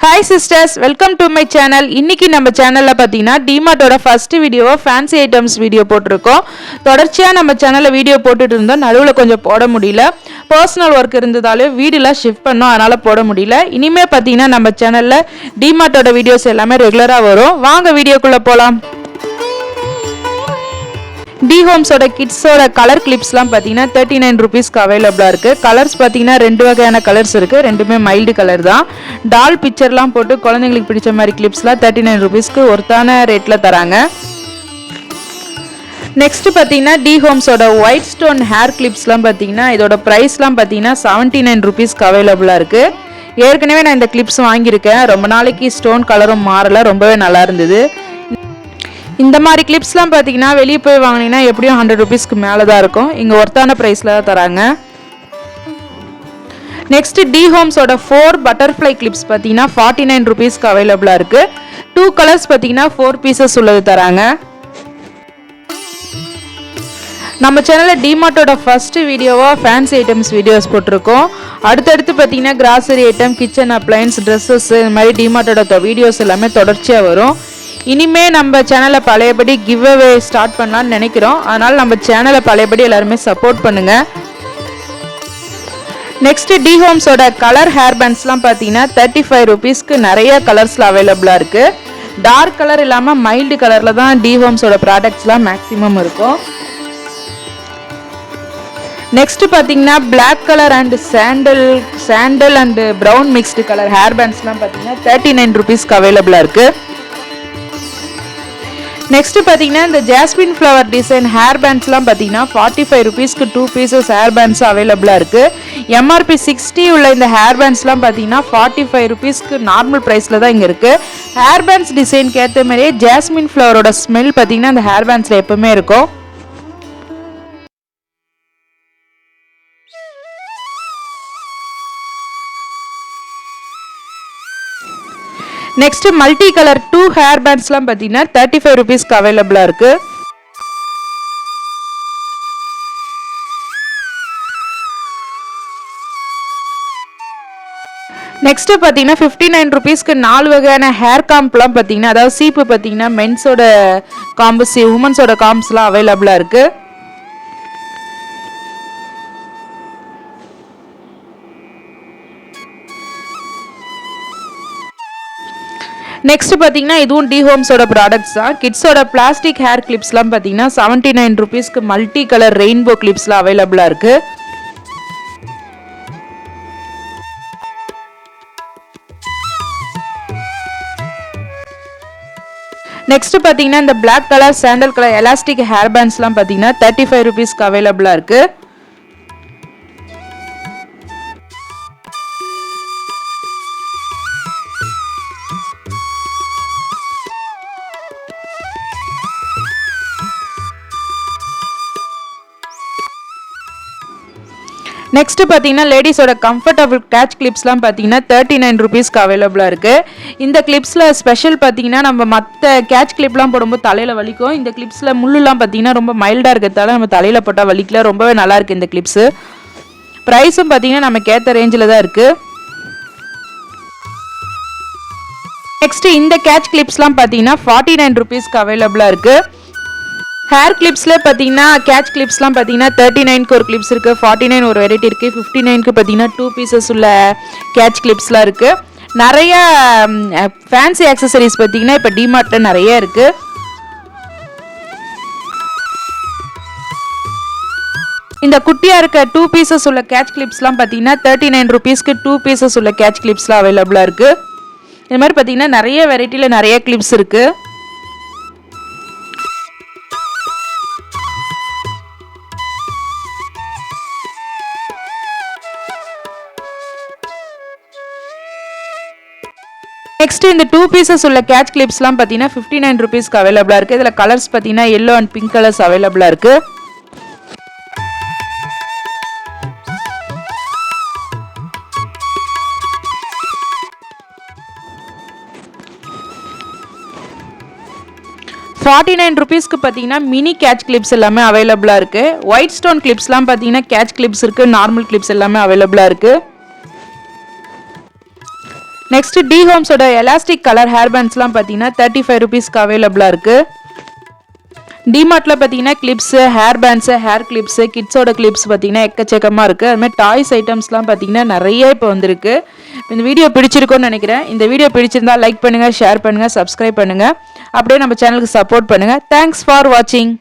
Hi sisters, welcome to my channel. இன்னைக்கு நம்ம சேனல்ல பாத்தீங்கன்னா டிமார்ட்டோட ஃபர்ஸ்ட் வீடியோவா ஃபேன்சி ஐட்டம்ஸ் வீடியோ போட்டுருக்கோம். தொடர்ச்சியா நம்ம சேனல்ல வீடியோ போட்டுட்டு இருந்தோம். நடுவுல கொஞ்சம் போட முடியல. பர்சனல் வர்க் இருந்ததால வீடியோலாம் ஷிஃப்ட் பண்ணோம். அதனால போட முடியல. இனிமே பாத்தீங்கன்னா நம்ம சேனல்ல டிமார்ட்டோட வீடியோஸ் எல்லாமே ரெகுலரா வரும். வாங்க வீடியோக்குள்ள போலாம். டி ஹோம்ஸோட கிட்ஸோட கலர் கிளிப்ஸ்லாம் பார்த்தீங்கன்னா 39 ருபீஸ்க்கு அவைலபிளாக இருக்குது. கலர்ஸ் பார்த்தீங்கன்னா ரெண்டு வகையான கலர்ஸ் இருக்குது. ரெண்டுமே மைல்டு கலர் தான். டால் பிக்சர்லாம் போட்டு குழந்தைங்களுக்கு பிடிச்ச மாதிரி கிளிப்ஸ்லாம் 39 ருபீஸ்க்கு ஒருத்தான ரேட்டில் தராங்க. நெக்ஸ்ட் பார்த்தீங்கன்னா டி ஹோம்ஸோட ஒயிட் ஸ்டோன் ஹேர் கிளிப்ஸ்லாம் பார்த்தீங்கன்னா இதோட ப்ரைஸ்லாம் பார்த்தீங்கன்னா 79 ருபீஸ்க்கு அவைலபிளாக இருக்குது. ஏற்கனவே நான் இந்த கிளிப்ஸ் வாங்கியிருக்கேன். ரொம்ப நாளைக்கு ஸ்டோன் கலரும் மாறல, ரொம்பவே நல்லா இருந்தது. இந்த மாதிரி கிளிப்ஸ்லாம் பார்த்தீங்கன்னா வெளியே போய் வாங்கினீங்கன்னா எப்படியும் 100 ருபீஸ்க்கு மேலே தான் இருக்கும். இங்கே ஒர்த்தான ப்ரைஸில் தான் தராங்க. நெக்ஸ்ட் டி ஹோம்ஸோட 4 பட்டர்ஃப்ளை கிளிப்ஸ் பார்த்தீங்கன்னா 49 ருபீஸ்க்கு அவைலபிளாக இருக்குது. 2 கலர்ஸ் பார்த்தீங்கன்னா 4 பீசஸ் உள்ளது தராங்க. நம்ம சேனலில் டிமார்ட்டோட ஃபர்ஸ்ட் வீடியோவாக ஃபேன்சி ஐட்டம்ஸ் வீடியோஸ் போட்டிருக்கோம். அடுத்தடுத்து பார்த்தீங்கன்னா grocery item, kitchen appliances, dresses இந்த மாதிரி டிமார்ட்டோட வீடியோஸ் எல்லாமே தொடர்ச்சியாக வரும். இனிமே நம்ம சேனலை பழையபடி கிவ் அவே ஸ்டார்ட் பண்ணலான்னு நினைக்கிறோம். அதனால் நம்ம சேனலை பழையபடி எல்லாருமே சப்போர்ட் பண்ணுங்கள். நெக்ஸ்ட் டி ஹோம்ஸோட கலர் ஹேர் பேண்ட்ஸ்லாம் பார்த்தீங்கன்னா 35 ருபீஸ்க்கு நிறைய கலர்ஸில் அவைலபிளாக இருக்குது. டார்க் கலர் இல்லாமல் மைல்டு கலரில் தான் டி ஹோம்ஸோட ப்ராடக்ட்ஸ்லாம் மேக்ஸிமம் இருக்கும். நெக்ஸ்ட் பார்த்தீங்கன்னா black colour and sandal and brown mixed colour hair பேண்ட்ஸ்லாம் பார்த்தீங்கன்னா 39 ருபீஸ்க்கு அவைலபிளாக இருக்குது. நெக்ஸ்ட் பார்த்தீங்கன்னா இந்த ஜாஸ்மின் ஃப்ளவர் டிசைன் ஹேர் பேண்ட்ஸ்லாம் பார்த்தீங்கன்னா 45 ருபீஸ்க்கு 2 பீசஸ் ஹேர் பேண்ட்ஸ் அவைலபிளாக இருக்குது. எம்ஆர்பி 60 உள்ள இந்த ஹேர் பேண்ட்ஸ்லாம் பார்த்தீங்கன்னா 45 ருபீஸ்க்கு நார்மல் ப்ரைஸில் தான் இங்கே இருக்குது. ஹேர் பேண்ட்ஸ் டிசைனுக்கு ஏற்ற மாதிரியே ஜாஸ்மின் ஃப்ளவரோட ஸ்மெல் பார்த்தீங்கன்னா இந்த ஹேர் பேண்ட்ஸில் எப்பவுமே இருக்கும். நெக்ஸ்ட் மல்டி கலர் 2 ஹேர் பேண்ட்ஸ்லாம் பார்த்தீங்கன்னா 35 ருபீஸ்க்கு அவைலபிளாக இருக்குது. நெக்ஸ்ட் பார்த்தீங்கன்னா 59 ருபீஸ்க்கு 4 வகையான ஹேர் காம்ப்லாம் பார்த்தீங்கன்னா, அதாவது சீப்பு பார்த்தீங்கன்னா மென்ஸோட காம்பஸ், உமன்ஸோட காம்ப்ஸ்லாம் அவைலபிளாக இருக்குது. நெக்ஸ்ட் பார்த்தீங்கன்னா இதுவும் டி ஹோம்ஸோட ப்ராடக்ட்ஸ் தான். கிட்ஸோட பிளாஸ்டிக் ஹேர் கிளிப்ஸ்லாம் பார்த்தீங்கன்னா 79 ருபீஸ்க்கு மல்டி கலர் ரெயின்போ கிளிப்ஸ்லாம் அவைலபிளாக இருக்குது. நெக்ஸ்ட் பார்த்தீங்கன்னா இந்த black colour sandal colour elastic hair பேண்ட்ஸ்லாம் பார்த்தீங்கன்னா 35 ருபீஸ்க்கு அவைலபிளாக இருக்குது. நெக்ஸ்ட் பார்த்தீங்கன்னா லேடிஸோட கம்ஃபர்டபுள் கேட்ச் கிளிப்ஸ்லாம் பார்த்தீங்கன்னா 39 ருபீஸ்க்கு அவைலபிளாக இருக்குது. இந்த கிளிப்ஸில் ஸ்பெஷல் பார்த்தீங்கன்னா நம்ம மற்ற கேட்ச் கிளிப்லாம் போடும்போது தலையில் வலிக்கும். இந்த கிளிப்ஸில் முள்ளுலாம் பார்த்தீங்கன்னா ரொம்ப மைல்டாக இருக்கிறதால நம்ம தலையில் போட்டால் வலிக்கல. ரொம்பவே நல்லா இருக்குது இந்த கிளிப்ஸு. ப்ரைஸும் பார்த்தீங்கன்னா நமக்கு ஏற்ற ரேஞ்சில் தான் இருக்குது. நெக்ஸ்ட் இந்த கேட்ச் கிளிப்ஸ்லாம் பார்த்தீங்கன்னா 49 ருபீஸ்க்கு அவைலபிளாக இருக்குது. ஹேர் கிளிப்ஸ்ல பார்த்தீங்கன்னா கேட்ச் கிளிப்ஸ்லாம் பார்த்தீங்கன்னா 39க்கு ஒரு கிளிப்ஸ் இருக்குது, 49 ஒரு வெரைட்டி இருக்குது, 59க்கு பார்த்தீங்கன்னா 2 பீசஸ் உள்ள கேட்ச் கிளிப்ஸ்லாம் இருக்குது. நிறைய ஃபேன்சி ஆக்சசரிஸ் பார்த்தீங்கன்னா இப்போ டிமார்ட்டில் நிறைய இருக்குது. இந்த குட்டியாக இருக்க 2 பீசஸ் உள்ள கேட்ச் கிளிப்ஸ்லாம் பார்த்தீங்கன்னா 39 ருபீஸ்க்கு 2 பீசஸ் உள்ள கேட்ச் கிளிப்ஸ்லாம் அவைலபிளாக இருக்குது. இது மாதிரி பார்த்தீங்கன்னா நிறைய வெரைட்டியில் நிறைய கிளிப்ஸ் இருக்குது. நெக்ஸ்ட் இந்த 2 பீசஸ் உள்ள கேட்ச் கிளிப்ஸ்லாம் பார்த்தீங்கன்னா 59 ருபீஸ்க்கு அவைலபிளாக இருக்குது. இதில் கலர்ஸ் பார்த்தீங்கன்னா எல்லோ அண்ட் பிங்க் கலர்ஸ் அவைலபிளாக இருக்குது. ₹49 பார்த்தீங்கன்னா மினி கேட்ச் கிளிப்ஸ் எல்லாமே அவைலபிளாக இருக்குது. ஒயிட் ஸ்டோன் கிளிப்ஸ்லாம் பார்த்தீங்கன்னா கேட்ச் கிளிப்ஸ் இருக்குது, நார்மல் கிளிப்ஸ் எல்லாமே அவைலபிளாக இருக்குது. நெக்ஸ்ட் டி ஹோம்ஸோட எலாஸ்டிக் கலர் ஹேர் பேண்ட்ஸ்லாம் பார்த்தீங்கன்னா 35 ருபீஸ்க்கு அவைலபிளாக இருக்குது. டிமார்ட்டில் பார்த்தீங்கன்னா clips, hair bands, hair clips, கிட்ஸோட கிளிப்ஸ் பார்த்தீங்கன்னா எக்கச்சக்கமாக இருக்குது. அதுமாதிரி டாய்ஸ் ஐட்டம்ஸ்லாம் பார்த்தீங்கன்னா நிறைய இப்போ வந்திருக்கு. இந்த வீடியோ பிடிச்சிருக்கோன்னு நினைக்கிறேன். இந்த வீடியோ பிடிச்சிருந்தா லைக் பண்ணுங்கள், ஷேர் பண்ணுங்கள், சப்ஸ்கிரைப் பண்ணுங்கள். அப்படியே நம்ம சேனலுக்கு சப்போர்ட் பண்ணுங்கள். தேங்க்ஸ் ஃபார் வாட்சிங்.